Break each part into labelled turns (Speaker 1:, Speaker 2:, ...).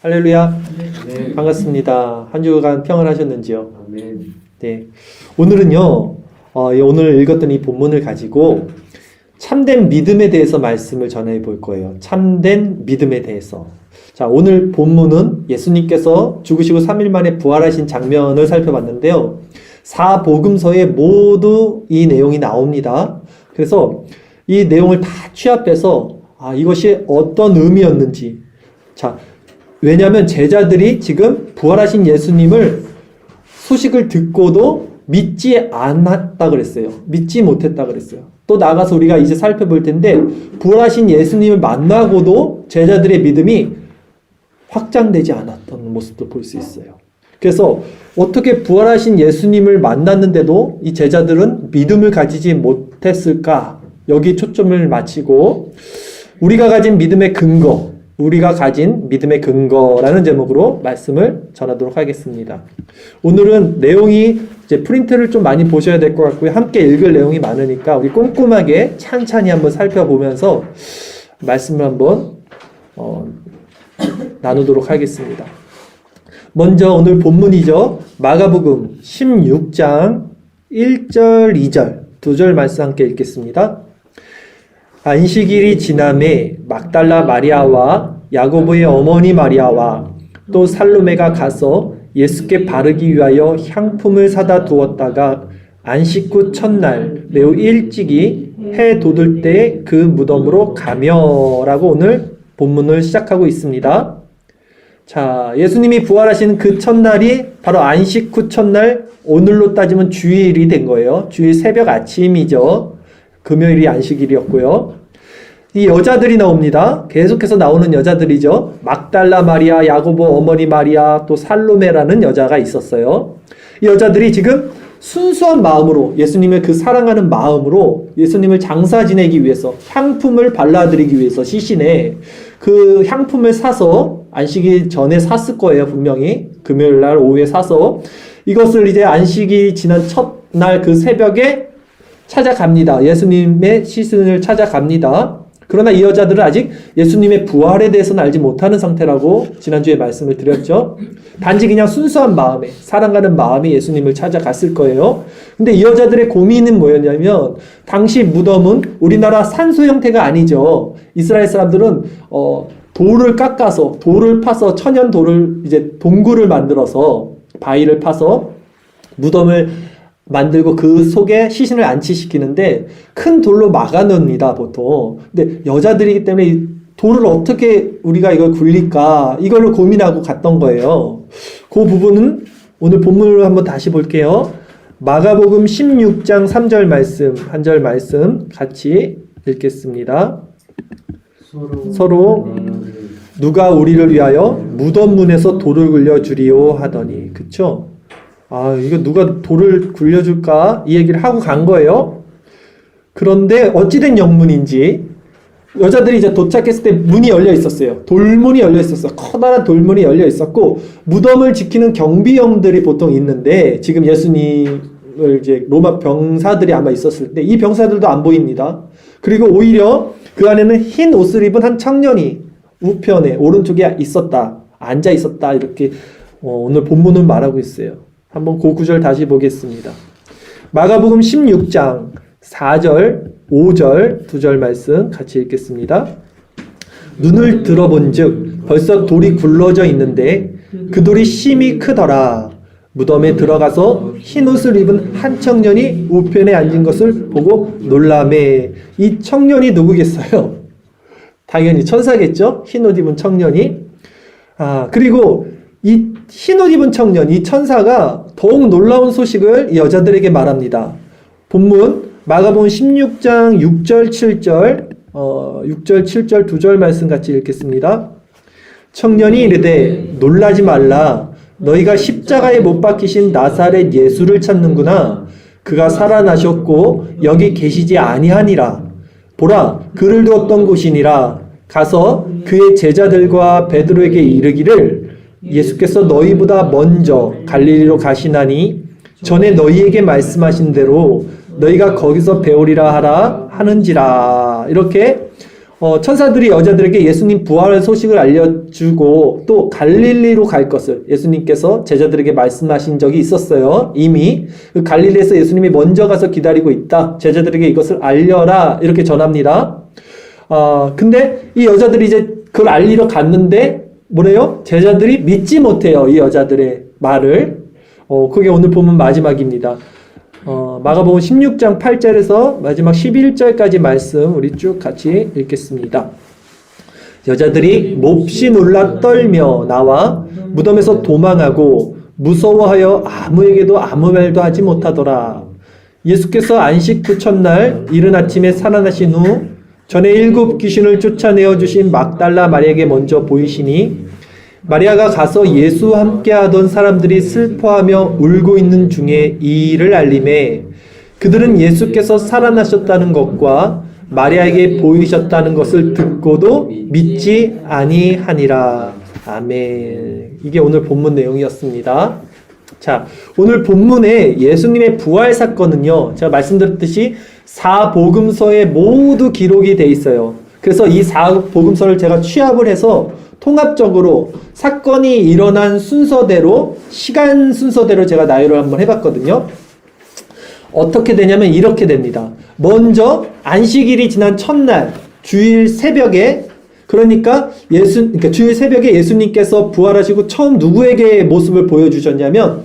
Speaker 1: 할렐루야.
Speaker 2: 네.
Speaker 1: 반갑습니다. 한 주간 평안하셨는지요?
Speaker 2: 아멘.
Speaker 1: 네. 오늘은요, 오늘 읽었던 이 본문을 가지고 참된 믿음에 대해서 말씀을 전해 볼 거예요. 참된 믿음에 대해서. 자, 오늘 본문은 예수님께서 죽으시고 3일 만에 부활하신 장면을 살펴봤는데요. 사복음서에 모두 이 내용이 나옵니다. 그래서 이 내용을 다 취합해서 이것이 어떤 의미였는지. 자, 왜냐하면 제자들이 지금 부활하신 예수님을 소식을 듣고도 믿지 않았다 그랬어요. 믿지 못했다 그랬어요. 또 나가서 우리가 이제 살펴볼 텐데 부활하신 예수님을 만나고도 제자들의 믿음이 확장되지 않았던 모습도 볼 수 있어요. 그래서 어떻게 부활하신 예수님을 만났는데도 이 제자들은 믿음을 가지지 못했을까? 여기 초점을 맞추고 우리가 가진 믿음의 근거, 우리가 가진 믿음의 근거라는 제목으로 말씀을 전하도록 하겠습니다. 오늘은 내용이 이제 프린트를 좀 많이 보셔야 될 것 같고요. 함께 읽을 내용이 많으니까 우리 꼼꼼하게 찬찬히 한번 살펴보면서 말씀을 한번 나누도록 하겠습니다. 먼저 오늘 본문이죠. 마가복음 16장 1절, 2절, 2절 말씀 함께 읽겠습니다. 안식일이 지남에 막달라 마리아와 야고보의 어머니 마리아와 또 살로메가 가서 예수께 바르기 위하여 향품을 사다 두었다가 안식 후 첫날 매우 일찍이 해 돋을 때 그 무덤으로 가며라고 오늘 본문을 시작하고 있습니다. 자, 예수님이 부활하신 그 첫날이 바로 안식 후 첫날, 오늘로 따지면 주일이 된 거예요. 주일 새벽 아침이죠. 금요일이 안식일이었고요. 이 여자들이 나옵니다. 계속해서 나오는 여자들이죠. 막달라 마리아, 야고보 어머니 마리아, 또 살로메라는 여자가 있었어요. 이 여자들이 지금 순수한 마음으로 예수님의 그 사랑하는 마음으로 예수님을 장사 지내기 위해서 향품을 발라드리기 위해서 시신에 그 향품을 사서 안식일 전에 샀을 거예요. 분명히 금요일 날 오후에 사서 이것을 이제 안식이 지난 첫날 그 새벽에 찾아갑니다. 예수님의 시신을 찾아갑니다. 그러나 이 여자들은 아직 예수님의 부활에 대해서는 알지 못하는 상태라고 지난주에 말씀을 드렸죠. 단지 그냥 순수한 마음에, 사랑하는 마음에 예수님을 찾아갔을 거예요. 근데 이 여자들의 고민은 뭐였냐면 당시 무덤은 우리나라 산소 형태가 아니죠. 이스라엘 사람들은 돌을 깎아서, 돌을 파서 천연 돌을 이제 동굴을 만들어서 바위를 파서 무덤을 만들고 그 속에 시신을 안치시키는데 큰 돌로 막아놓습니다, 보통. 근데 여자들이기 때문에 이 돌을 어떻게 우리가 이걸 굴릴까 이거를 고민하고 갔던 거예요. 그 부분은 오늘 본문으로 한번 다시 볼게요. 마가복음 16장 3절 말씀, 한 절 말씀 같이 읽겠습니다. 서로 누가 우리를 위하여 무덤 문에서 돌을 굴려주리오 하더니, 그쵸? 이거 누가 돌을 굴려줄까? 이 얘기를 하고 간 거예요. 그런데 어찌된 영문인지 여자들이 이제 도착했을 때 문이 열려 있었어요. 돌문이 열려 있었어. 커다란 돌문이 열려 있었고 무덤을 지키는 경비병들이 보통 있는데 지금 예수님을 이제 로마 병사들이 아마 있었을 때 이 병사들도 안 보입니다. 그리고 오히려 그 안에는 흰 옷을 입은 한 청년이 우편에 오른쪽에 있었다. 앉아 있었다. 이렇게 오늘 본문은 말하고 있어요. 한번 그 구절 다시 보겠습니다. 마가복음 16장 4절, 5절, 2절 말씀 같이 읽겠습니다. 눈을 들어본즉 벌써 돌이 굴러져 있는데 그 돌이 심히 크더라. 무덤에 들어가서 흰 옷을 입은 한 청년이 우편에 앉은 것을 보고 놀라매. 이 청년이 누구겠어요? 당연히 천사겠죠? 흰 옷 입은 청년이. 그리고 이 흰 옷 입은 청년, 이 천사가 더욱 놀라운 소식을 이 여자들에게 말합니다. 본문 마가복음 16장 6절 7절 6절 7절 2절 말씀 같이 읽겠습니다. 청년이 이르되 놀라지 말라. 너희가 십자가에 못 박히신 나사렛 예수를 찾는구나. 그가 살아나셨고 여기 계시지 아니하니라. 보라, 그를 두었던 곳이니라. 가서 그의 제자들과 베드로에게 이르기를 예수께서 너희보다 먼저 갈릴리로 가시나니 전에 너희에게 말씀하신 대로 너희가 거기서 배우리라 하라 하는지라. 이렇게 천사들이 여자들에게 예수님 부활 소식을 알려주고 또 갈릴리로 갈 것을 예수님께서 제자들에게 말씀하신 적이 있었어요. 이미 그 갈릴리에서 예수님이 먼저 가서 기다리고 있다. 제자들에게 이것을 알려라. 이렇게 전합니다. 근데 이 여자들이 이제 그걸 알리러 갔는데 뭐래요? 제자들이 믿지 못해요. 이 여자들의 말을. 그게 오늘 본문 마지막입니다. 마가복음 16장 8절에서 마지막 11절까지 말씀 우리 쭉 같이 읽겠습니다. 여자들이 몹시 놀라 떨며 나와 무덤에서 도망하고 무서워하여 아무에게도 아무 말도 하지 못하더라. 예수께서 안식 그 첫날 이른 아침에 살아나신 후 전에 7 귀신을 쫓아내어 주신 막달라 마리아에게 먼저 보이시니 마리아가 가서 예수와 함께하던 사람들이 슬퍼하며 울고 있는 중에 이 일을 알림해 그들은 예수께서 살아나셨다는 것과 마리아에게 보이셨다는 것을 듣고도 믿지 아니하니라. 아멘. 이게 오늘 본문 내용이었습니다. 자, 오늘 본문에 예수님의 부활 사건은요, 제가 말씀드렸듯이 4복음서에 모두 기록이 돼 있어요. 그래서 이 4복음서를 제가 취합을 해서 통합적으로 사건이 일어난 순서대로, 시간 순서대로 제가 나열을 한번 해봤거든요. 어떻게 되냐면 이렇게 됩니다. 먼저 안식일이 지난 첫날 주일 새벽에, 그러니까 주일 새벽에 예수님께서 부활하시고 처음 누구에게 모습을 보여주셨냐면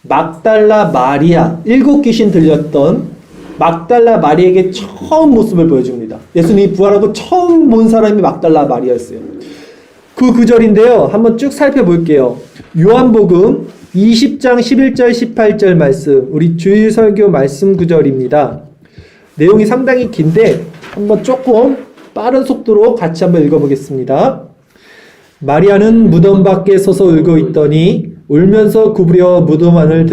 Speaker 1: 막달라 마리아, 7 귀신 들렸던 막달라 마리아에게 처음 모습을 보여줍니다. 예수님이 부활하고 처음 본 사람이 막달라 마리아였어요. 그 구절인데요. 한번 쭉 살펴볼게요. 요한복음 20장 11절 18절 말씀, 우리 주일 설교 말씀 구절입니다. 내용이 상당히 긴데 한번 조금 빠른 속도로 같이 한번 읽어보겠습니다. 마리아는 무덤 밖에 서서 울고 있더니 울면서 구부려 무덤 안을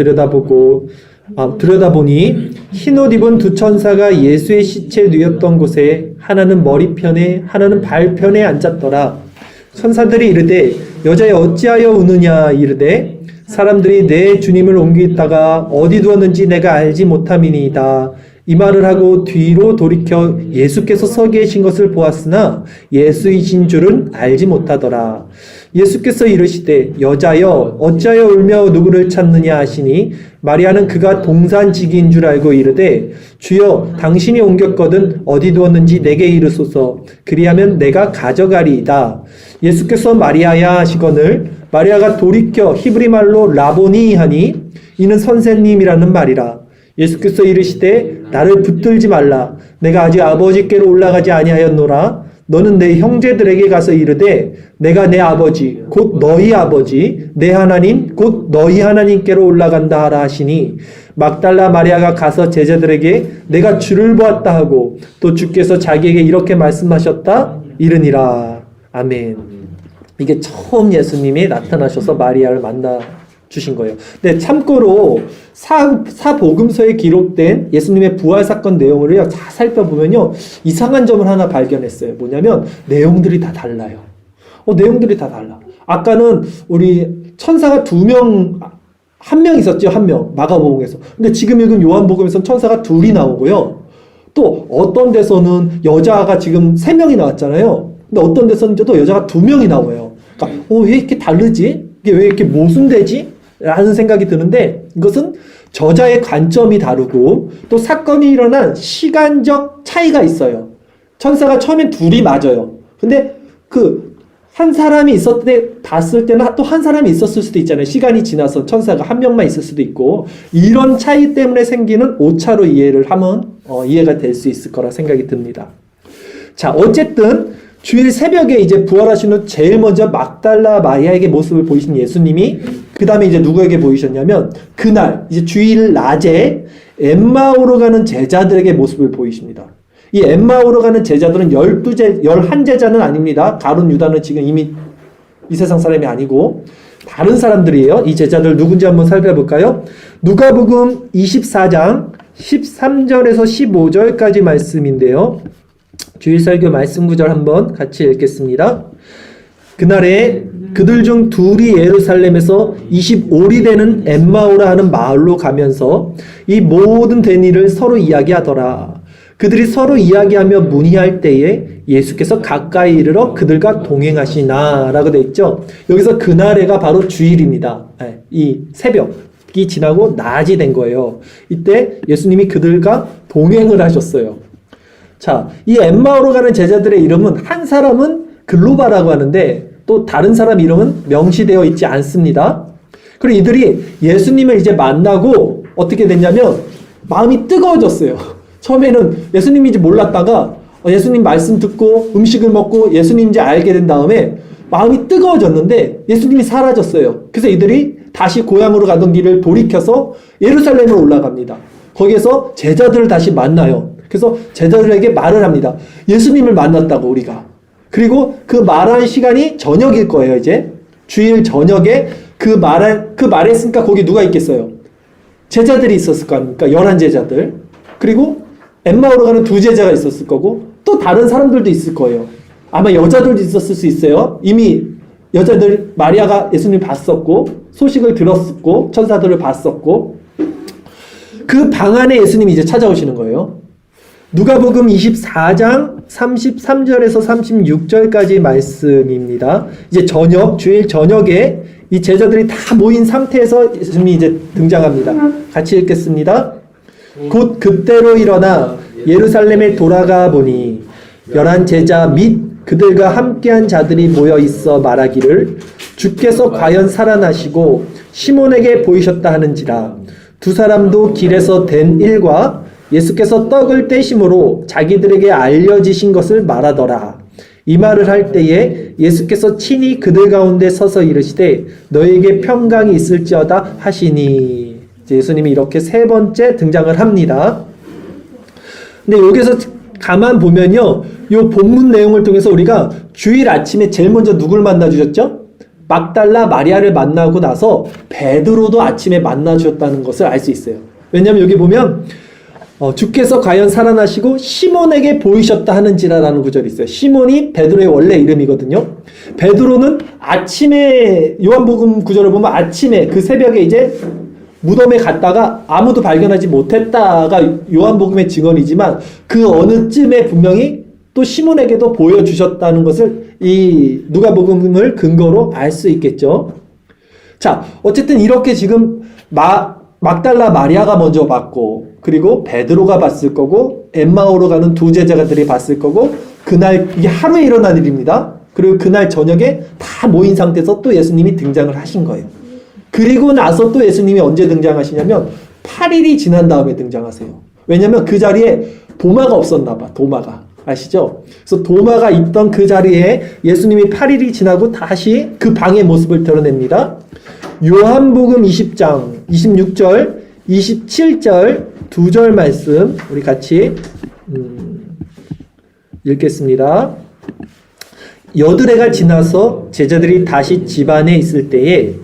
Speaker 1: 들여다보니 흰옷 입은 2 천사가 예수의 시체 누였던 곳에 하나는 머리편에 하나는 발편에 앉았더라. 천사들이 이르되 여자여 어찌하여 우느냐 이르되 사람들이 내 주님을 옮기다가 어디 두었는지 내가 알지 못함이니이다. 이 말을 하고 뒤로 돌이켜 예수께서 서 계신 것을 보았으나 예수이신 줄은 알지 못하더라. 예수께서 이르시되 여자여 어찌하여 울며 누구를 찾느냐 하시니 마리아는 그가 동산지기인 줄 알고 이르되 주여 당신이 옮겼거든 어디 두었는지 내게 이르소서. 그리하면 내가 가져가리이다. 예수께서 마리아야 하시거늘 마리아가 돌이켜 히브리 말로 라보니 하니 이는 선생님이라는 말이라. 예수께서 이르시되 나를 붙들지 말라. 내가 아직 아버지께로 올라가지 아니하였노라. 너는 내 형제들에게 가서 이르되 내가 내 아버지 곧 너희 아버지 내 하나님 곧 너희 하나님께로 올라간다 하라 하시니 막달라 마리아가 가서 제자들에게 내가 주를 보았다 하고 또 주께서 자기에게 이렇게 말씀하셨다 이르니라. 아멘. 이게 처음 예수님이 나타나셔서 마리아를 만나 주신 거예요. 근데 참고로 사복음서에 기록된 예수님의 부활 사건 내용을 다 살펴보면요, 이상한 점을 하나 발견했어요. 뭐냐면 내용들이 다 달라요. 내용들이 다 달라. 아까는 우리 천사가 2명, 1명 있었죠. 1명 마가복음에서. 근데 지금 읽은 요한복음에서는 천사가 2이 나오고요. 또 어떤 데서는 여자가 지금 3명이 나왔잖아요. 근데 어떤 데서는 또 여자가 2명이 나와요. 그러니까 왜 이렇게 다르지? 이게 왜 이렇게 모순되지? 라는 생각이 드는데 이것은 저자의 관점이 다르고 또 사건이 일어난 시간적 차이가 있어요. 천사가 처음엔 2이 맞아요. 근데 한 사람이 있었을 때 봤을 때는 또 한 사람이 있었을 수도 있잖아요. 시간이 지나서 천사가 1명만 있을 수도 있고 이런 차이 때문에 생기는 오차로 이해를 하면 이해가 될 수 있을 거라 생각이 듭니다. 자, 어쨌든 주일 새벽에 이제 부활하신 후 제일 먼저 막달라 마리아에게 모습을 보이신 예수님이 그 다음에 이제 누구에게 보이셨냐면 그날 이제 주일 낮에 엠마오로 가는 제자들에게 모습을 보이십니다. 이 엠마오로 가는 제자들은 11제자는 아닙니다. 가룟 유다는 지금 이미 이 세상 사람이 아니고 다른 사람들이에요. 이 제자들 누군지 한번 살펴볼까요? 누가복음 24장 13절에서 15절까지 말씀인데요. 주일설교 말씀 구절 한번 같이 읽겠습니다. 그날에 그들 중 2이 예루살렘에서 25리 되는 엠마오라 하는 마을로 가면서 이 모든 된 일을 서로 이야기하더라. 그들이 서로 이야기하며 문의할 때에 예수께서 가까이 이르러 그들과 동행하시나 라고 되어 있죠. 여기서 그날에가 바로 주일입니다. 이 새벽이 지나고 낮이 된 거예요. 이때 예수님이 그들과 동행을 하셨어요. 자, 이 엠마오로 가는 제자들의 이름은 한 사람은 글로바라고 하는데 또 다른 사람 이름은 명시되어 있지 않습니다. 그리고 이들이 예수님을 이제 만나고 어떻게 됐냐면 마음이 뜨거워졌어요. 처음에는 예수님인지 몰랐다가 예수님 말씀 듣고 음식을 먹고 예수님인지 알게 된 다음에 마음이 뜨거워졌는데 예수님이 사라졌어요. 그래서 이들이 다시 고향으로 가던 길을 돌이켜서 예루살렘으로 올라갑니다. 거기에서 제자들을 다시 만나요. 그래서 제자들에게 말을 합니다. 예수님을 만났다고 우리가. 그리고 그 말한 시간이 저녁일 거예요. 이제 주일 저녁에 그 말했으니까 거기 누가 있겠어요? 제자들이 있었을 거 아닙니까? 11제자들. 그리고 엠마오로 가는 2제자가 있었을 거고 또 다른 사람들도 있을 거예요. 아마 여자들도 있었을 수 있어요. 이미 여자들 마리아가 예수님 봤었고 소식을 들었었고 천사들을 봤었고 그 방 안에 예수님이 이제 찾아오시는 거예요. 누가복음 24장 33절에서 36절까지 말씀입니다. 이제 주일 저녁에 이 제자들이 다 모인 상태에서 예수님이 이제 등장합니다. 같이 읽겠습니다. 곧 그때로 일어나 예루살렘에 돌아가 보니 11제자 및 그들과 함께한 자들이 모여 있어 말하기를 주께서 과연 살아나시고 시몬에게 보이셨다 하는지라. 두 사람도 길에서 된 일과 예수께서 떡을 떼심으로 자기들에게 알려지신 것을 말하더라. 이 말을 할 때에 예수께서 친히 그들 가운데 서서 이르시되 너에게 평강이 있을지어다 하시니. 예수님이 이렇게 3번째 등장을 합니다. 근데 여기서 가만 보면요, 이 본문 내용을 통해서 우리가 주일 아침에 제일 먼저 누굴 만나 주셨죠? 막달라 마리아를 만나고 나서 베드로도 아침에 만나 주셨다는 것을 알 수 있어요. 왜냐하면 여기 보면 주께서 과연 살아나시고 시몬에게 보이셨다 하는지라라는 구절이 있어요. 시몬이 베드로의 원래 이름이거든요. 베드로는 아침에 요한복음 구절을 보면 아침에 그 새벽에 이제 무덤에 갔다가 아무도 발견하지 못했다가 요한복음의 증언이지만 그 어느쯤에 분명히 또 시몬에게도 보여주셨다는 것을 이 누가복음을 근거로 알 수 있겠죠. 자, 어쨌든 이렇게 지금 막달라 마리아가 먼저 봤고 그리고 베드로가 봤을 거고 엠마오로 가는 2제자들이 봤을 거고 그날 이게 하루에 일어난 일입니다. 그리고 그날 저녁에 다 모인 상태에서 또 예수님이 등장을 하신 거예요. 그리고 나서 또 예수님이 언제 등장하시냐면 8일이 지난 다음에 등장하세요. 왜냐하면 그 자리에 도마가 없었나 봐. 도마가. 아시죠? 그래서 도마가 있던 그 자리에 예수님이 8일이 지나고 다시 그 방의 모습을 드러냅니다. 요한복음 20장 26절 27절 2절 말씀 우리 같이 읽겠습니다. 여드레가 지나서 제자들이 다시 집 안에 있을 때에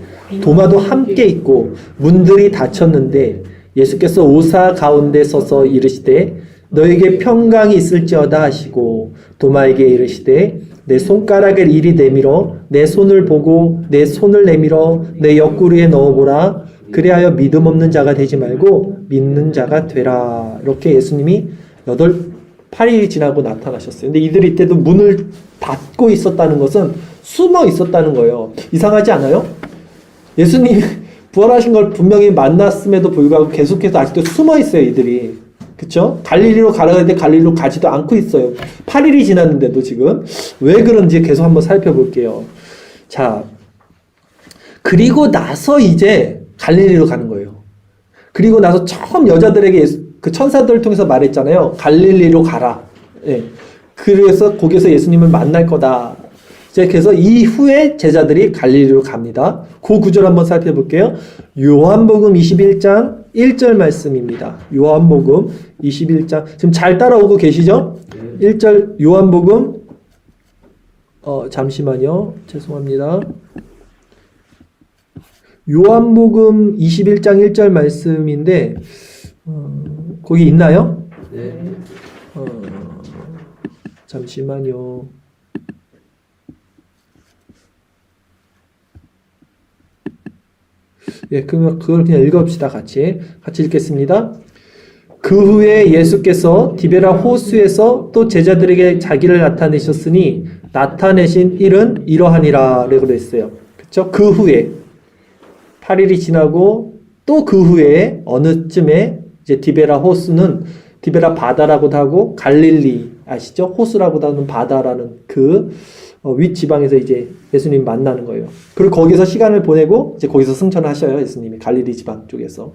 Speaker 1: 도마도 함께 있고 문들이 닫혔는데 예수께서 오사 가운데 서서 이르시되 너에게 평강이 있을지어다 하시고 도마에게 이르시되 내 손가락을 이리 내밀어 내 손을 보고 내 손을 내밀어 내 옆구리에 넣어보라. 그리하여 믿음 없는 자가 되지 말고 믿는 자가 되라. 이렇게 예수님이 8일이 지나고 나타나셨어요. 근데 이들이 이때도 문을 닫고 있었다는 것은 숨어 있었다는 거예요. 이상하지 않아요? 예수님 부활하신 걸 분명히 만났음에도 불구하고 계속해서 아직도 숨어 있어요, 이들이. 그쵸? 갈릴리로 가라 했는데 갈릴리로 가지도 않고 있어요. 8일이 지났는데도 지금. 왜 그런지 계속 한번 살펴볼게요. 자, 그리고 나서 이제 갈릴리로 가는 거예요. 그리고 나서 처음 여자들에게 그 천사들을 통해서 말했잖아요. 갈릴리로 가라. 예. 그래서 거기서 예수님을 만날 거다. 그래서 이후에 제자들이 갈릴리로 갑니다. 그 구절 한번 살펴볼게요. 요한복음 21장 1절 말씀입니다. 요한복음 21장 지금 잘 따라오고 계시죠? 1절 요한복음 잠시만요. 죄송합니다. 요한복음 21장 1절 말씀인데 거기 있나요? 네. 잠시만요. 예, 그러면 그걸 그냥 읽어봅시다. 같이 읽겠습니다. 그 후에 예수께서 디베라 호수에서 또 제자들에게 자기를 나타내셨으니 나타내신 일은 이러하니라 라고 했어요. 그렇죠? 그 후에 8일이 지나고 또 그 후에 어느쯤에 이제 디베라 호수는 디베라 바다라고도 하고 갈릴리 아시죠? 호수라고도 하는 바다라는 그 윗지방에서 이제 예수님 만나는 거예요. 그리고 거기서 시간을 보내고 이제 거기서 승천을 하셔요. 예수님이 갈릴리 지방 쪽에서.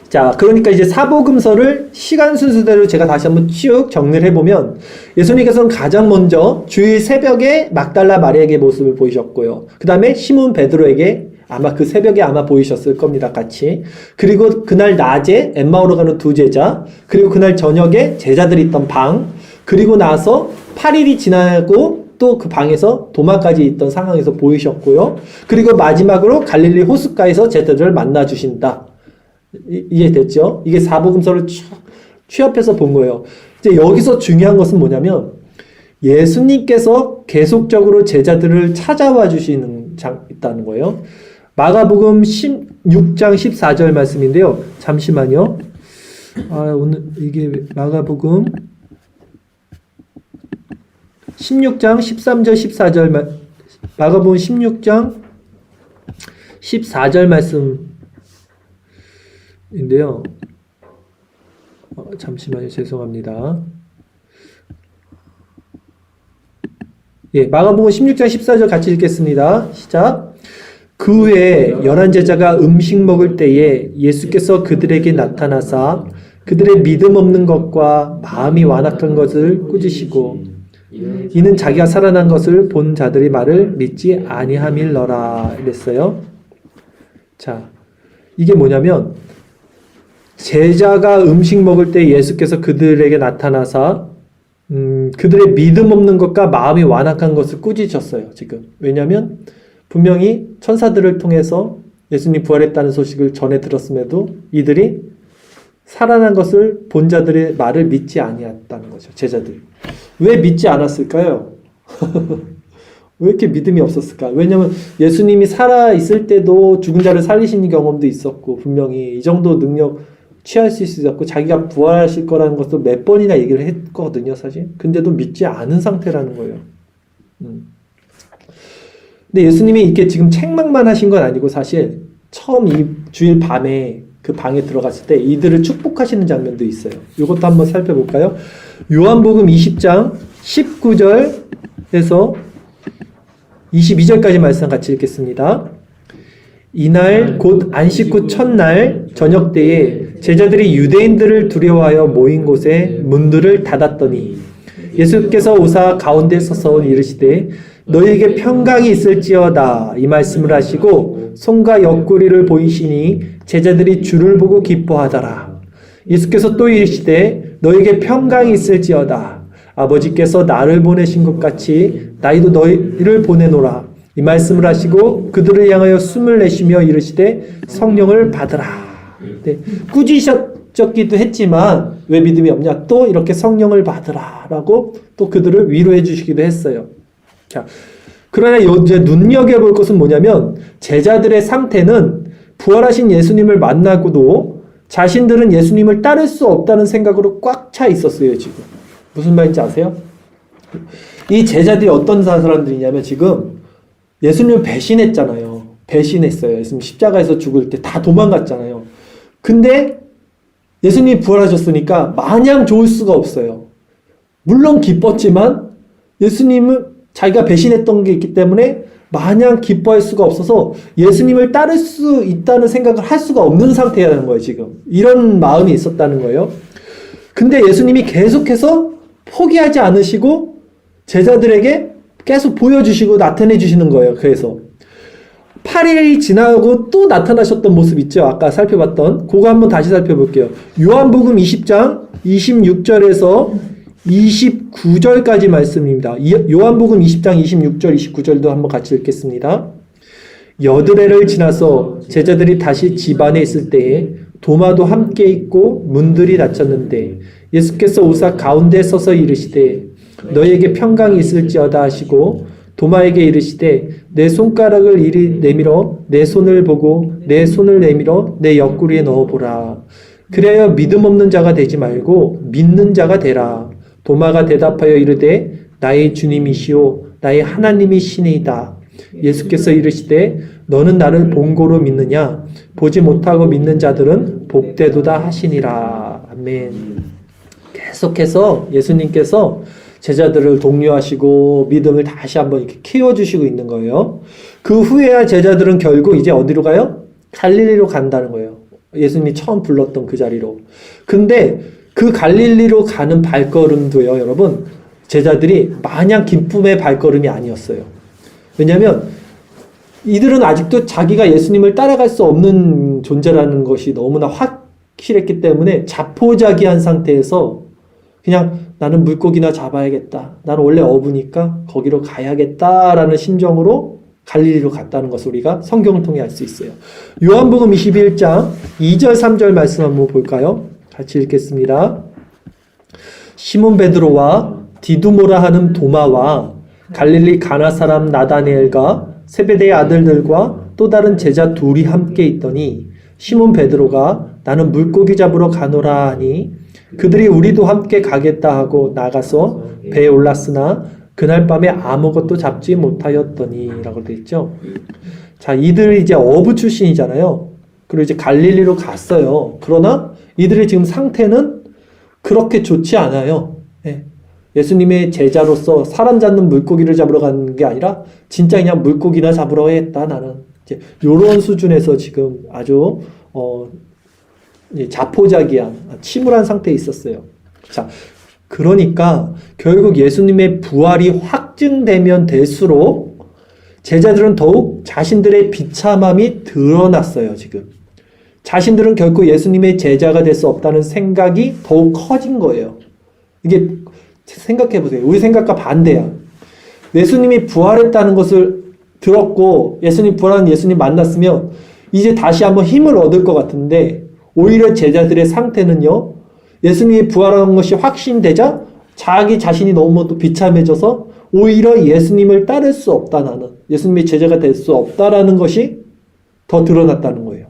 Speaker 1: 자, 그러니까 이제 사복음서를 시간 순서대로 제가 다시 한번 쭉 정리를 해보면 예수님께서는 가장 먼저 주일 새벽에 막달라 마리아에게 모습을 보이셨고요. 그 다음에 시몬 베드로에게 아마 그 새벽에 아마 보이셨을 겁니다. 같이. 그리고 그날 낮에 엠마오로 가는 두 제자, 그리고 그날 저녁에 제자들이 있던 방, 그리고 나서 8일이 지나고 또 그 방에서 도마까지 있던 상황에서 보이셨고요. 그리고 마지막으로 갈릴리 호숫가에서 제자들을 만나 주신다. 이해됐죠? 이게 사복음서를 취합해서 본 거예요. 이제 여기서 중요한 것은 뭐냐면 예수님께서 계속적으로 제자들을 찾아와 주시는 있다는 거예요. 마가복음 16장 14절 말씀인데요. 잠시만요. 오늘 이게 마가복음 16장 13절 14절 마가복음 16장 14절 말씀인데요. 잠시만요. 죄송합니다. 예, 마가복음 16장 14절 같이 읽겠습니다. 시작. 그 후에 11제자가 음식 먹을 때에 예수께서 그들에게 나타나사 그들의 믿음 없는 것과 마음이 완악한 것을 꾸짖으시고 이는 자기가 살아난 것을 본 자들의 말을 믿지 아니함일러라 이랬어요. 자, 이게 뭐냐면 제자가 음식 먹을 때 예수께서 그들에게 나타나사 그들의 믿음 없는 것과 마음이 완악한 것을 꾸짖으셨어요. 지금 왜냐하면 분명히 천사들을 통해서 예수님 부활했다는 소식을 전해 들었음에도 이들이 살아난 것을 본 자들의 말을 믿지 아니했다는 거죠. 제자들. 왜 믿지 않았을까요? 왜 이렇게 믿음이 없었을까? 왜냐하면 예수님이 살아있을 때도 죽은 자를 살리신 경험도 있었고 분명히 이 정도 능력 취할 수 있었고 자기가 부활하실 거라는 것도 몇 번이나 얘기를 했거든요. 사실. 근데도 믿지 않은 상태라는 거예요. 근데 예수님이 이렇게 지금 책망만 하신 건 아니고 사실 처음 이 주일 밤에 그 방에 들어갔을 때 이들을 축복하시는 장면도 있어요. 이것도 한번 살펴볼까요? 요한복음 20장 19절에서 22절까지 말씀 같이 읽겠습니다. 이날 곧 안식 후 첫날 저녁 때에 제자들이 유대인들을 두려워하여 모인 곳에 문들을 닫았더니 예수께서 오사 가운데 서서 이르시되 너희에게 평강이 있을지어다 이 말씀을 하시고 손과 옆구리를 보이시니 제자들이 주를 보고 기뻐하더라. 예수께서 또 이르시되 너희에게 평강이 있을지어다 아버지께서 나를 보내신 것 같이 나희도 너희를 보내노라 이 말씀을 하시고 그들을 향하여 숨을 내쉬며 이르시되 성령을 받으라. 네. 꾸짖으셨기도 했지만 왜 믿음이 없냐? 또 이렇게 성령을 받으라 라고 또 그들을 위로해 주시기도 했어요. 자, 그러나 이제 눈여겨볼 것은 뭐냐면 제자들의 상태는 부활하신 예수님을 만나고도 자신들은 예수님을 따를 수 없다는 생각으로 꽉 차 있었어요. 지금 무슨 말인지 아세요? 이 제자들이 어떤 사람들이냐면 지금 예수님을 배신했잖아요. 배신했어요. 예수님 십자가에서 죽을 때 다 도망갔잖아요. 근데 예수님이 부활하셨으니까 마냥 좋을 수가 없어요. 물론 기뻤지만 예수님은 자기가 배신했던 게 있기 때문에 마냥 기뻐할 수가 없어서 예수님을 따를 수 있다는 생각을 할 수가 없는 상태라는 거예요. 지금 이런 마음이 있었다는 거예요. 근데 예수님이 계속해서 포기하지 않으시고 제자들에게 계속 보여주시고 나타내 주시는 거예요. 그래서 8일이 지나고 또 나타나셨던 모습 있죠. 아까 살펴봤던 그거 한번 다시 살펴볼게요. 요한복음 20장 26절에서 29절까지 말씀입니다. 요한복음 20장 26절 29절도 한번 같이 읽겠습니다. 여드레를 지나서 제자들이 다시 집 안에 있을 때에 도마도 함께 있고 문들이 닫혔는데 예수께서 오사 가운데 서서 이르시되 너희에게 평강이 있을지어다 하시고 도마에게 이르시되 내 손가락을 이리 내밀어 내 손을 보고 내 손을 내밀어 내 옆구리에 넣어보라. 그래야 믿음 없는 자가 되지 말고 믿는 자가 되라. 도마가 대답하여 이르되 나의 주님이시오 나의 하나님이시니이다. 예수께서 이르시되 너는 나를 본고로 믿느냐? 보지 못하고 믿는 자들은 복되도다 하시니라. 아멘. 계속해서 예수님께서 제자들을 독려하시고 믿음을 다시 한번 이렇게 키워주시고 있는 거예요. 그 후에야 제자들은 결국 이제 어디로 가요? 갈릴리로 간다는 거예요. 예수님이 처음 불렀던 그 자리로. 근데 그 갈릴리로 가는 발걸음도요, 여러분, 제자들이 마냥 기쁨의 발걸음이 아니었어요. 왜냐하면 이들은 아직도 자기가 예수님을 따라갈 수 없는 존재라는 것이 너무나 확실했기 때문에 자포자기한 상태에서 그냥 나는 물고기나 잡아야겠다. 나는 원래 어부니까 거기로 가야겠다라는 심정으로 갈릴리로 갔다는 것을 우리가 성경을 통해 알 수 있어요. 요한복음 21장 2절 3절 말씀 한번 볼까요? 같이 읽겠습니다. 시몬 베드로와 디두모라 하는 도마와 갈릴리 가나 사람 나다니엘과 세베대의 아들들과 또 다른 제자 둘이 함께 있더니 시몬 베드로가 나는 물고기 잡으러 가노라 하니 그들이 우리도 함께 가겠다 하고 나가서 배에 올랐으나 그날 밤에 아무것도 잡지 못하였더니 라고 되어 있죠. 자, 이들이 이제 어부 출신이잖아요. 그리고 이제 갈릴리로 갔어요. 그러나 이들의 지금 상태는 그렇게 좋지 않아요. 예. 예수님의 제자로서 사람 잡는 물고기를 잡으러 가는 게 아니라 진짜 그냥 물고기나 잡으러 했다 나는. 이제 요런 수준에서 지금 아주 자포자기한 침울한 상태에 있었어요. 자, 그러니까 결국 예수님의 부활이 확증되면 될수록 제자들은 더욱 자신들의 비참함이 드러났어요. 지금 자신들은 결코 예수님의 제자가 될 수 없다는 생각이 더욱 커진 거예요. 이게 생각해 보세요. 우리 생각과 반대야. 예수님이 부활했다는 것을 들었고 예수님 부활한 예수님 만났으면 이제 다시 한번 힘을 얻을 것 같은데 오히려 제자들의 상태는요. 예수님이 부활한 것이 확신되자 자기 자신이 너무 비참해져서 오히려 예수님을 따를 수 없다 나는. 예수님의 제자가 될 수 없다라는 것이 더 드러났다는 거예요.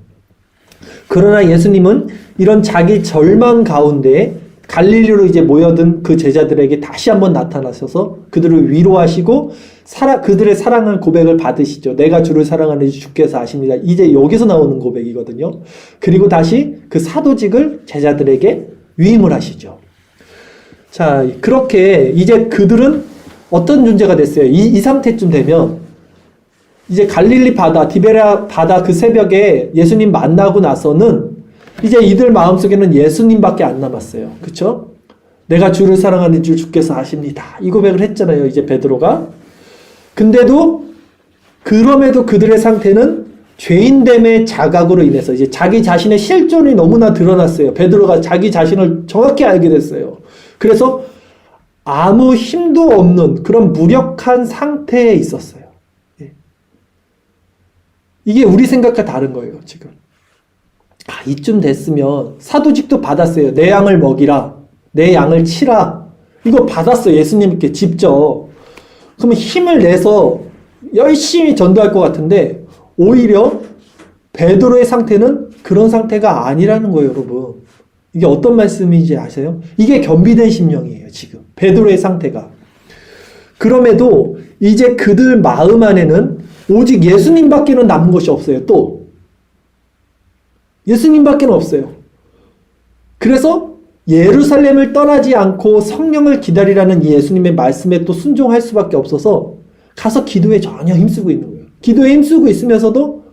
Speaker 1: 그러나 예수님은 이런 자기 절망 가운데 갈릴리로 이제 모여든 그 제자들에게 다시 한번 나타나셔서 그들을 위로하시고 그들의 사랑을 고백을 받으시죠. 내가 주를 사랑하는지 주께서 아십니다. 이제 여기서 나오는 고백이거든요. 그리고 다시 그 사도직을 제자들에게 위임을 하시죠. 자, 그렇게 이제 그들은 어떤 존재가 됐어요? 이 상태쯤 되면 이제 갈릴리 바다, 디베랴 바다 그 새벽에 예수님 만나고 나서는 이제 이들 마음속에는 예수님밖에 안 남았어요. 그쵸? 내가 주를 사랑하는 줄 주께서 아십니다. 이 고백을 했잖아요. 이제 베드로가. 근데도 그럼에도 그들의 상태는 죄인됨의 자각으로 인해서 이제 자기 자신의 실존이 너무나 드러났어요. 베드로가 자기 자신을 정확히 알게 됐어요. 그래서 아무 힘도 없는 그런 무력한 상태에 있었어요. 이게 우리 생각과 다른 거예요, 지금. 이쯤 됐으면 사도직도 받았어요. 내 양을 먹이라. 내 양을 치라. 이거 받았어요. 예수님께 직접. 그러면 힘을 내서 열심히 전도할 것 같은데 오히려 베드로의 상태는 그런 상태가 아니라는 거예요, 여러분. 이게 어떤 말씀인지 아세요? 이게 겸비된 심령이에요, 지금. 베드로의 상태가. 그럼에도 이제 그들 마음 안에는 오직 예수님밖에는 남은 것이 없어요, 또. 예수님밖에 없어요. 그래서 예루살렘을 떠나지 않고 성령을 기다리라는 이 예수님의 말씀에 또 순종할 수밖에 없어서 가서 기도에 전혀 힘쓰고 있는 거예요. 기도에 힘쓰고 있으면서도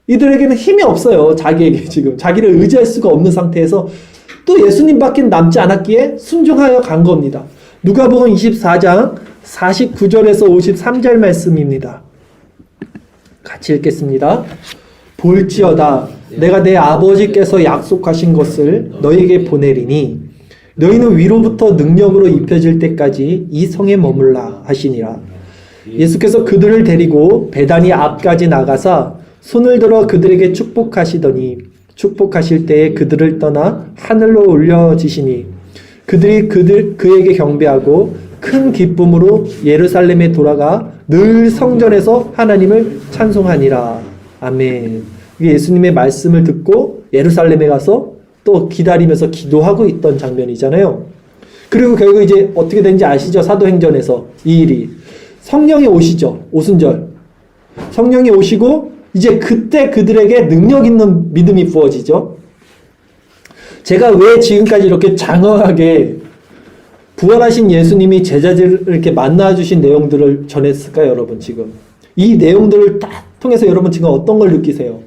Speaker 1: 이들에게는 힘이 없어요. 자기에게 지금. 자기를 의지할 수가 없는 상태에서 또 예수님밖에 남지 않았기에 순종하여 간 겁니다. 누가복음 24장 49절에서 53절 말씀입니다. 같이 읽겠습니다. 볼지어다 내가 내 아버지께서 약속하신 것을 너희에게 보내리니 너희는 위로부터 능력으로 입혀질 때까지 이 성에 머물라 하시니라. 예수께서 그들을 데리고 베다니 앞까지 나가사 손을 들어 그들에게 축복하시더니 축복하실 때에 그들을 떠나 하늘로 올려지시니 그들이 그에게 경배하고 큰 기쁨으로 예루살렘에 돌아가 늘 성전에서 하나님을 찬송하니라. 아멘. 예수님의 말씀을 듣고 예루살렘에 가서 또 기다리면서 기도하고 있던 장면이잖아요. 그리고 결국 이제 어떻게 된지 아시죠? 사도행전에서 이 일이. 성령이 오시죠. 오순절. 성령이 오시고 이제 그때 그들에게 능력 있는 믿음이 부어지죠. 제가 왜 지금까지 이렇게 장황하게 부활하신 예수님이 제자들을 이렇게 만나주신 내용들을 전했을까요, 여러분? 지금 이 내용들을 딱 통해서 여러분 지금 어떤 걸 느끼세요?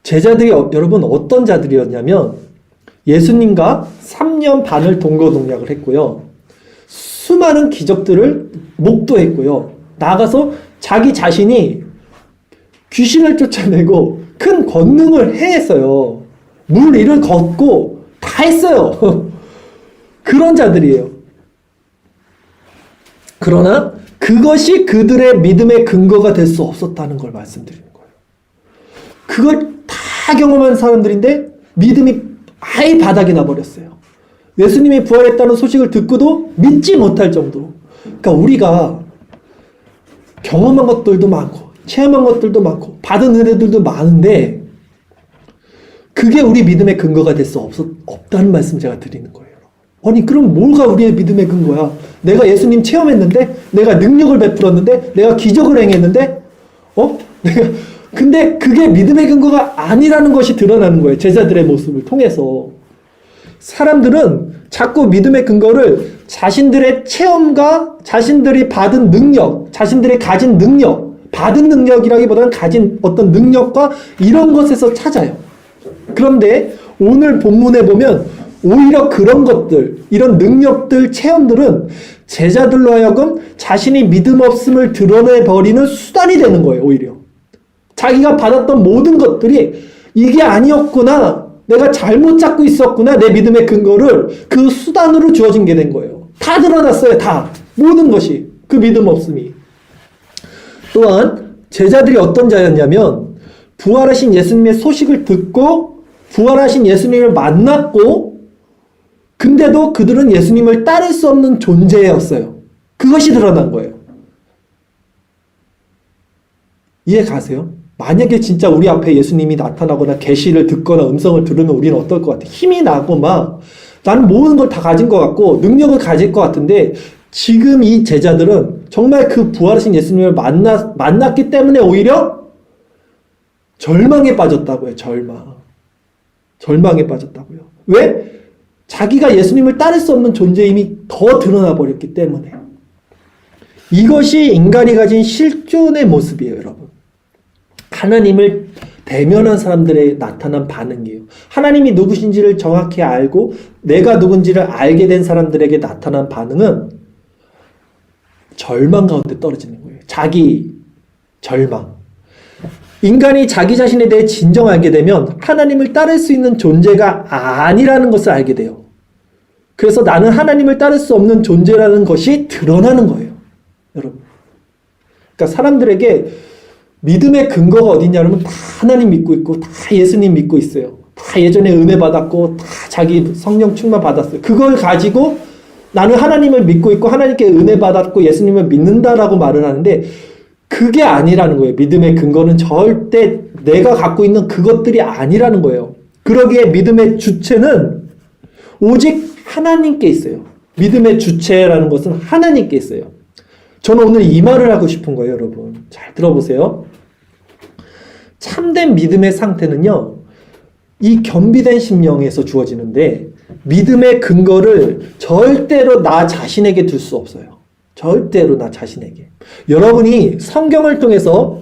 Speaker 1: 제자들이 여러분 어떤 자들이었냐면 예수님과 3년 반을 동거동락을 했고요. 수많은 기적들을 목도했고요. 나가서 자기 자신이 귀신을 쫓아내고 큰 권능을 행했어요. 물 위를 걷고 다 했어요. 그런 자들이에요. 그러나 그것이 그들의 믿음의 근거가 될 수 없었다는 걸 말씀드리는 거예요. 그걸 다 경험한 사람들인데 믿음이 아예 바닥이 나버렸어요. 예수님이 부활했다는 소식을 듣고도 믿지 못할 정도로. 그러니까 우리가 경험한 것들도 많고 체험한 것들도 많고 받은 은혜들도 많은데 그게 우리 믿음의 근거가 될 수 없다는 말씀 제가 드리는 거예요. 아니 그럼 뭐가 우리의 믿음의 근거야? 내가 예수님 체험했는데, 내가 능력을 베풀었는데, 내가 기적을 행했는데, 근데 그게 믿음의 근거가 아니라는 것이 드러나는 거예요. 제자들의 모습을 통해서. 사람들은 자꾸 믿음의 근거를 자신들의 체험과 자신들이 받은 능력, 자신들이 가진 능력, 받은 능력이라기보다는 가진 어떤 능력과 이런 것에서 찾아요. 그런데 오늘 본문에 보면 오히려 그런 것들, 이런 능력들, 체험들은 제자들로 하여금 자신이 믿음 없음을 드러내버리는 수단이 되는 거예요, 오히려. 자기가 받았던 모든 것들이 이게 아니었구나, 내가 잘못 잡고 있었구나, 내 믿음의 근거를 그 수단으로 주어진 게 된 거예요. 다 드러났어요, 다. 모든 것이. 그 믿음 없음이. 또한 제자들이 어떤 자였냐면 부활하신 예수님의 소식을 듣고 부활하신 예수님을 만났고 근데도 그들은 예수님을 따를 수 없는 존재였어요. 그것이 드러난 거예요. 이해 가세요? 만약에 진짜 우리 앞에 예수님이 나타나거나 계시를 듣거나 음성을 들으면 우리는 어떨 것 같아요? 힘이 나고 막 나는 모든 걸 다 가진 것 같고 능력을 가질 것 같은데 지금 이 제자들은 정말 그 부활하신 예수님을 만났기 때문에 오히려 절망에 빠졌다고요. 절망에 빠졌다고요. 왜? 자기가 예수님을 따를 수 없는 존재임이 더 드러나 버렸기 때문에. 이것이 인간이 가진 실존의 모습이에요, 여러분. 하나님을 대면한 사람들의 나타난 반응이에요. 하나님이 누구신지를 정확히 알고 내가 누군지를 알게 된 사람들에게 나타난 반응은 절망 가운데 떨어지는 거예요. 자기 절망. 인간이 자기 자신에 대해 진정 알게 되면 하나님을 따를 수 있는 존재가 아니라는 것을 알게 돼요. 그래서 나는 하나님을 따를 수 없는 존재라는 것이 드러나는 거예요. 여러분. 그러니까 사람들에게 믿음의 근거가 어디냐면 다 하나님 믿고 있고 다 예수님 믿고 있어요. 다 예전에 은혜 받았고 다 자기 성령 충만 받았어요. 그걸 가지고 나는 하나님을 믿고 있고 하나님께 은혜 받았고 예수님을 믿는다라고 말을 하는데 그게 아니라는 거예요. 믿음의 근거는 절대 내가 갖고 있는 그것들이 아니라는 거예요. 그러기에 믿음의 주체는 오직 하나님께 있어요. 믿음의 주체라는 것은 하나님께 있어요. 저는 오늘 이 말을 하고 싶은 거예요, 여러분. 잘 들어보세요. 참된 믿음의 상태는요, 이 겸비된 심령에서 주어지는데 믿음의 근거를 절대로 나 자신에게 둘 수 없어요. 절대로 나 자신에게. 여러분이 성경을 통해서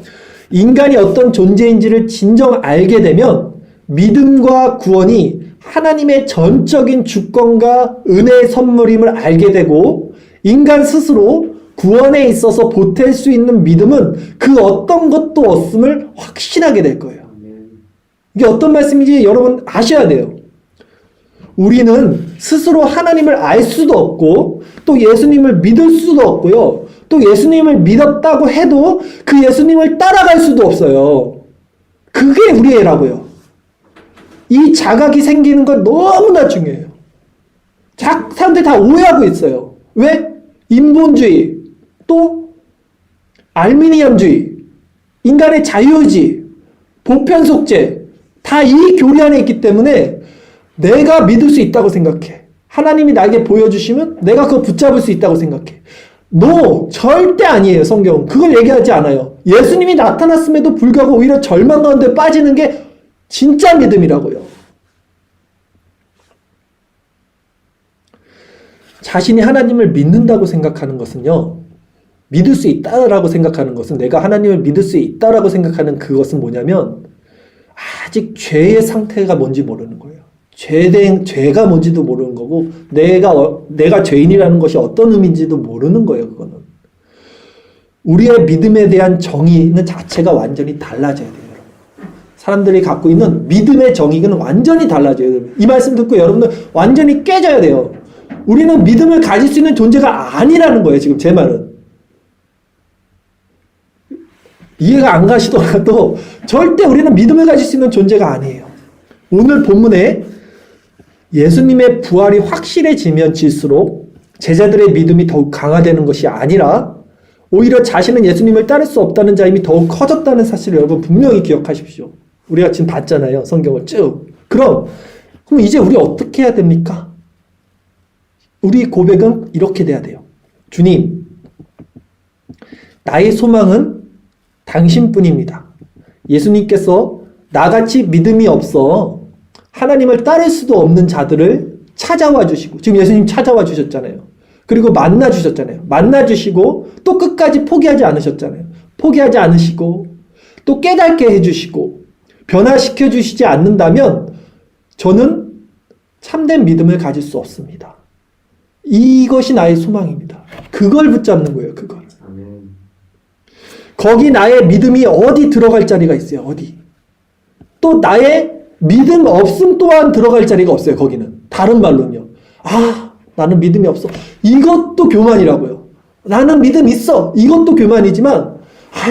Speaker 1: 인간이 어떤 존재인지를 진정 알게 되면 믿음과 구원이 하나님의 전적인 주권과 은혜의 선물임을 알게 되고 인간 스스로 구원에 있어서 보탤 수 있는 믿음은 그 어떤 것도 없음을 확신하게 될 거예요. 이게 어떤 말씀인지 여러분 아셔야 돼요. 우리는 스스로 하나님을 알 수도 없고 또 예수님을 믿을 수도 없고요. 또 예수님을 믿었다고 해도 그 예수님을 따라갈 수도 없어요. 그게 우리애라고요. 이 자각이 생기는 건 너무나 중요해요. 사람들이 다 오해하고 있어요. 왜? 인본주의, 또 알미니엄주의, 인간의 자유의지, 보편속죄 다 이 교리 안에 있기 때문에 내가 믿을 수 있다고 생각해. 하나님이 나에게 보여주시면 내가 그거 붙잡을 수 있다고 생각해. No, 절대 아니에요. 성경은 그걸 얘기하지 않아요. 예수님이 나타났음에도 불구하고 오히려 절망 가운데 빠지는 게 진짜 믿음이라고요. 자신이 하나님을 믿는다고 생각하는 것은요, 믿을 수 있다라고 생각하는 것은, 내가 하나님을 믿을 수 있다라고 생각하는 그것은 뭐냐면 아직 죄의 상태가 뭔지 모르는 거예요. 죄가 뭔지도 모르는 거고, 내가 죄인이라는 것이 어떤 의미인지도 모르는 거예요. 그거는 우리의 믿음에 대한 정의는 자체가 완전히 달라져야 돼요. 사람들이 갖고 있는 믿음의 정의는 완전히 달라져야 돼요. 이 말씀 듣고 여러분들 완전히 깨져야 돼요. 우리는 믿음을 가질 수 있는 존재가 아니라는 거예요. 지금 제 말은 이해가 안 가시더라도 절대 우리는 믿음을 가질 수 있는 존재가 아니에요. 오늘 본문에 예수님의 부활이 확실해지면 질수록 제자들의 믿음이 더욱 강화되는 것이 아니라 오히려 자신은 예수님을 따를 수 없다는 자임이 더욱 커졌다는 사실을 여러분 분명히 기억하십시오. 우리가 지금 봤잖아요. 성경을 쭉. 그럼 이제 우리 어떻게 해야 됩니까? 우리 고백은 이렇게 돼야 돼요. 주님, 나의 소망은 당신뿐입니다. 예수님께서 나같이 믿음이 없어 하나님을 따를 수도 없는 자들을 찾아와 주시고, 지금 예수님 찾아와 주셨잖아요. 그리고 만나 주셨잖아요. 만나 주시고 또 끝까지 포기하지 않으셨잖아요. 포기하지 않으시고 또 깨닫게 해주시고 변화시켜 주시지 않는다면 저는 참된 믿음을 가질 수 없습니다. 이것이 나의 소망입니다. 그걸 붙잡는 거예요. 그걸. 거기 나의 믿음이 어디 들어갈 자리가 있어요. 어디. 또 나의 믿음 없음 또한 들어갈 자리가 없어요. 거기는. 다른 말로는요. 나는 믿음이 없어. 이것도 교만이라고요. 나는 믿음 있어. 이것도 교만이지만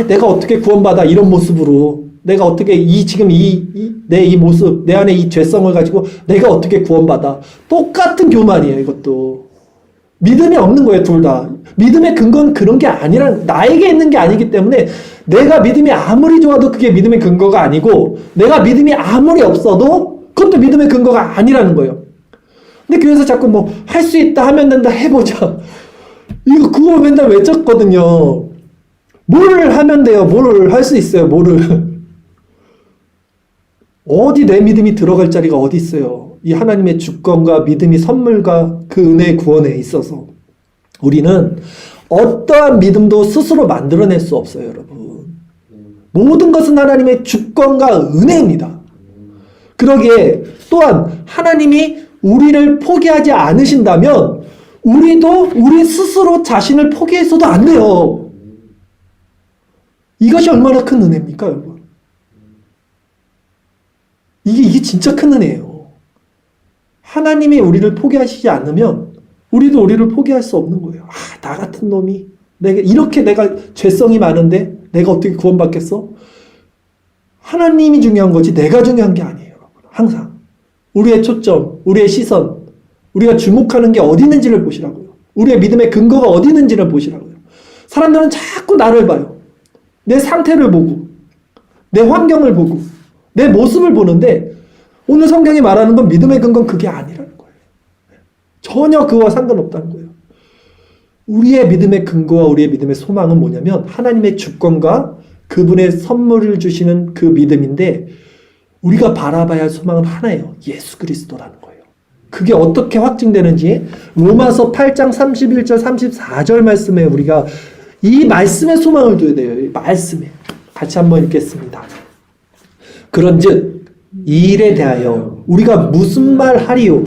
Speaker 1: 내가 어떻게 구원받아. 이런 모습으로. 내가 어떻게 지금 내 이 모습, 내 안에 이 죄성을 가지고 내가 어떻게 구원받아. 똑같은 교만이에요. 이것도. 믿음이 없는 거예요. 둘 다. 믿음의 근거는 그런 게 아니라 나에게 있는 게 아니기 때문에 내가 믿음이 아무리 좋아도 그게 믿음의 근거가 아니고 내가 믿음이 아무리 없어도 그것도 믿음의 근거가 아니라는 거예요. 근데 교회에서 자꾸 할 수 있다 하면 된다 해보자. 그거 맨날 외쳤거든요. 뭘 하면 돼요? 뭘 할 수 있어요? 뭐를. 어디 내 믿음이 들어갈 자리가 어디 있어요? 이 하나님의 주권과 믿음이 선물과 그 은혜의 구원에 있어서 우리는 어떠한 믿음도 스스로 만들어낼 수 없어요, 여러분. 모든 것은 하나님의 주권과 은혜입니다. 그러기에 또한 하나님이 우리를 포기하지 않으신다면 우리도 우리 스스로 자신을 포기해서도 안 돼요. 이것이 얼마나 큰 은혜입니까, 여러분? 이게 진짜 큰 은혜예요. 하나님이 우리를 포기하시지 않으면 우리도 우리를 포기할 수 없는 거예요. 나 같은 놈이 내가 죄성이 많은데 내가 어떻게 구원받겠어? 하나님이 중요한 거지 내가 중요한 게 아니에요. 항상 우리의 초점, 우리의 시선, 우리가 주목하는 게 어디 있는지를 보시라고요. 우리의 믿음의 근거가 어디 있는지를 보시라고요. 사람들은 자꾸 나를 봐요. 내 상태를 보고 내 환경을 보고 내 모습을 보는데 오늘 성경이 말하는 건 믿음의 근거는 그게 아니라는 거예요. 전혀 그와 상관없다는 거예요. 우리의 믿음의 근거와 우리의 믿음의 소망은 뭐냐면 하나님의 주권과 그분의 선물을 주시는 그 믿음인데 우리가 바라봐야 할 소망은 하나예요. 예수 그리스도라는 거예요. 그게 어떻게 확증되는지 로마서 8장 31절 34절 말씀에 우리가 이 말씀에 소망을 둬야 돼요. 이 말씀에. 같이 한번 읽겠습니다. 그런즉 이 일에 대하여 우리가 무슨 말 하리요?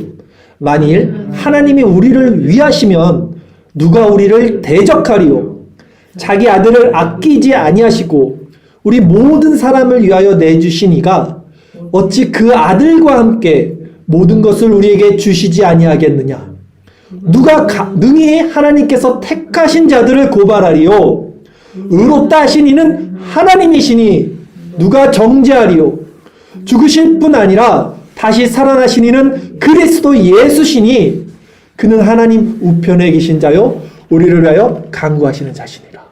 Speaker 1: 만일 하나님이 우리를 위하시면 누가 우리를 대적하리요? 자기 아들을 아끼지 아니하시고 우리 모든 사람을 위하여 내주시니가 어찌 그 아들과 함께 모든 것을 우리에게 주시지 아니하겠느냐? 누가 능히 하나님께서 택하신 자들을 고발하리요? 의롭다 하신 이는 하나님이시니 누가 정죄하리요? 죽으실 뿐 아니라 다시 살아나신 이는 그리스도 예수시니 그는 하나님 우편에 계신 자요 우리를 위하여 간구하시는 자시니라.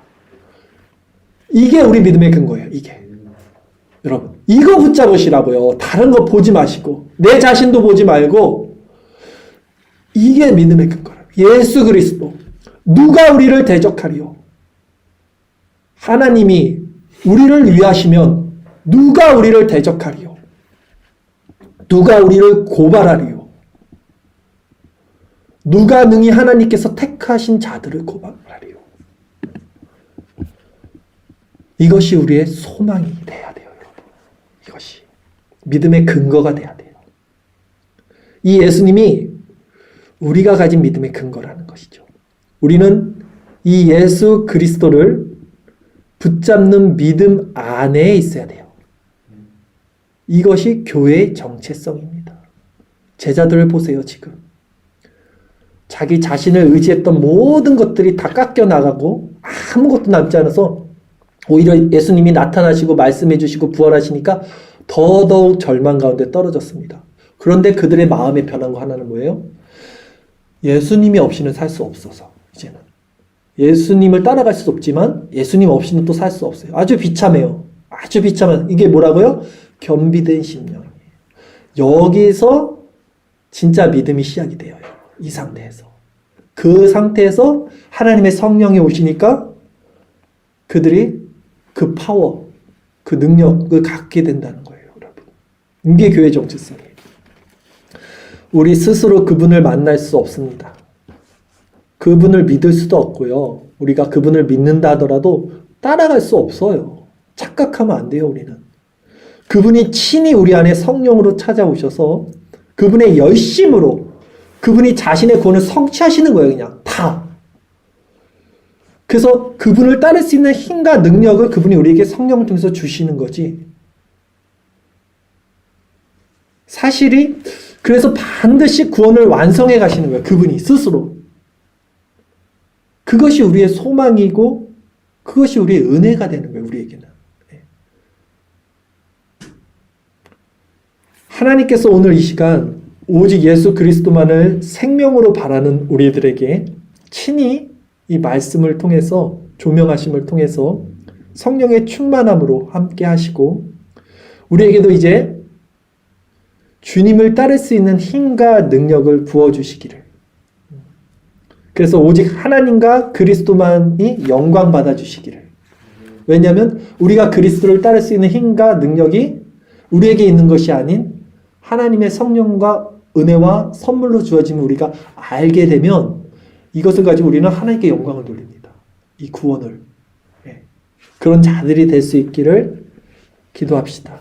Speaker 1: 이게 우리 믿음의 근거예요. 이게 여러분, 이거 붙잡으시라고요. 다른 거 보지 마시고, 내 자신도 보지 말고, 이게 믿음의 근거라. 예수 그리스도. 누가 우리를 대적하리요? 하나님이 우리를 위하시면 누가 우리를 대적하리요? 누가 우리를 고발하리요? 누가 능히 하나님께서 택하신 자들을 고발하리요? 이것이 우리의 소망이 돼야 돼요, 여러분. 이것이 믿음의 근거가 돼야 돼요. 이 예수님이 우리가 가진 믿음의 근거라는 것이죠. 우리는 이 예수 그리스도를 붙잡는 믿음 안에 있어야 돼요. 이것이 교회의 정체성입니다. 제자들을 보세요, 지금. 자기 자신을 의지했던 모든 것들이 다 깎여 나가고 아무것도 남지 않아서 오히려 예수님이 나타나시고 말씀해 주시고 부활하시니까 더더욱 절망 가운데 떨어졌습니다. 그런데 그들의 마음에 변한 거 하나는 뭐예요? 예수님이 없이는 살 수 없어서 이제는. 예수님을 따라갈 수 없지만 예수님 없이는 또 살 수 없어요. 아주 비참해요. 아주 비참한. 이게 뭐라고요? 겸비된 심령이에요. 여기서 진짜 믿음이 시작이 돼요. 이 상태에서. 그 상태에서 하나님의 성령이 오시니까 그들이 그 파워, 그 능력을 갖게 된다는 거예요, 여러분. 이게 교회 정체성이에요. 우리 스스로 그분을 만날 수 없습니다. 그분을 믿을 수도 없고요. 우리가 그분을 믿는다 하더라도 따라갈 수 없어요. 착각하면 안 돼요, 우리는. 그분이 친히 우리 안에 성령으로 찾아오셔서 그분의 열심으로 그분이 자신의 구원을 성취하시는 거예요, 그냥. 다. 그래서 그분을 따를 수 있는 힘과 능력을 그분이 우리에게 성령을 통해서 주시는 거지. 사실이 그래서 반드시 구원을 완성해 가시는 거예요. 그분이 스스로. 그것이 우리의 소망이고 그것이 우리의 은혜가 되는 거예요. 우리에게는. 하나님께서 오늘 이 시간 오직 예수 그리스도만을 생명으로 바라는 우리들에게 친히 이 말씀을 통해서 조명하심을 통해서 성령의 충만함으로 함께 하시고 우리에게도 이제 주님을 따를 수 있는 힘과 능력을 부어주시기를. 그래서 오직 하나님과 그리스도만이 영광 받아주시기를. 왜냐하면 우리가 그리스도를 따를 수 있는 힘과 능력이 우리에게 있는 것이 아닌 하나님의 성령과 은혜와 선물로 주어지면 우리가 알게 되면 이것을 가지고 우리는 하나님께 영광을 돌립니다. 이 구원을. 그런 자들이 될 수 있기를 기도합시다.